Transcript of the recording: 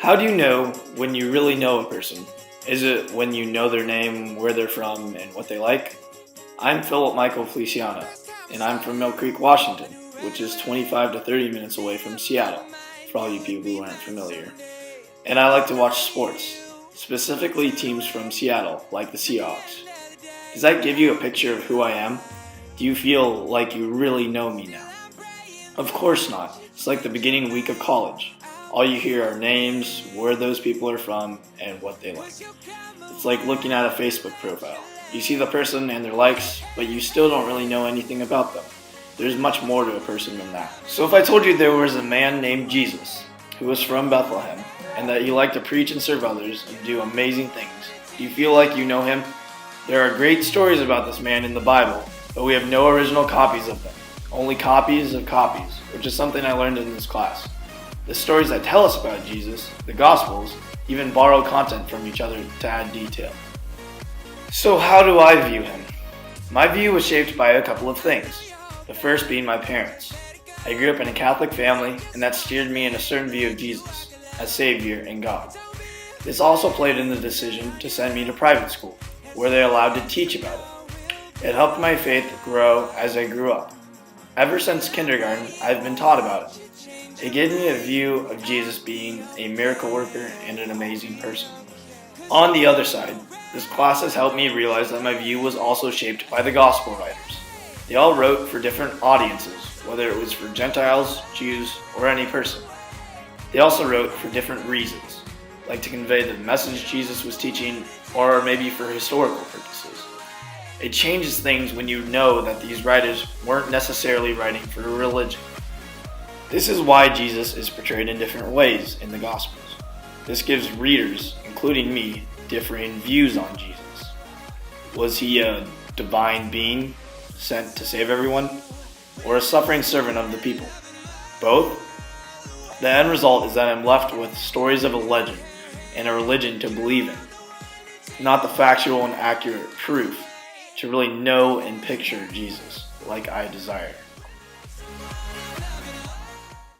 How do you know when you really know a person? Is it when you know their name, where they're from, and what they like? I'm Philip Michael Feliciano, and I'm from Mill Creek, Washington, which is 25 to 30 minutes away from Seattle, for all you people who aren't familiar. And I like to watch sports, specifically teams from Seattle, like the Seahawks. Does that give you a picture of who I am? Do you feel like you really know me now? Of course not. It's like the beginning week of college. All you hear are names, where those people are from, and what they like. It's like looking at a Facebook profile. You see the person and their likes, but you still don't really know anything about them. There's much more to a person than that. So if I told you there was a man named Jesus, who was from Bethlehem, and that he liked to preach and serve others and do amazing things, do you feel like you know him? There are great stories about this man in the Bible, but we have no original copies of them. Only copies of copies, which is something I learned in this class. The stories that tell us about Jesus, the Gospels, even borrow content from each other to add detail. So how do I view him? My view was shaped by a couple of things. The first being my parents. I grew up in a Catholic family, and that steered me in a certain view of Jesus as Savior and God. This also played in the decision to send me to private school, where they allowed to teach about it. It helped my faith grow as I grew up. Ever since kindergarten, I've been taught about it. It gave me a view of Jesus being a miracle worker and an amazing person. On the other side, this class has helped me realize that my view was also shaped by the gospel writers. They all wrote for different audiences, whether it was for Gentiles, Jews, or any person. They also wrote for different reasons, like to convey the message Jesus was teaching, or maybe for historical purposes. It changes things when you know that these writers weren't necessarily writing for a religion. This is why Jesus is portrayed in different ways in the Gospels. This gives readers, including me, differing views on Jesus. Was he a divine being sent to save everyone, or a suffering servant of the people? Both? The end result is that I'm left with stories of a legend and a religion to believe in, not the factual and accurate proof to really know and picture Jesus like I desire.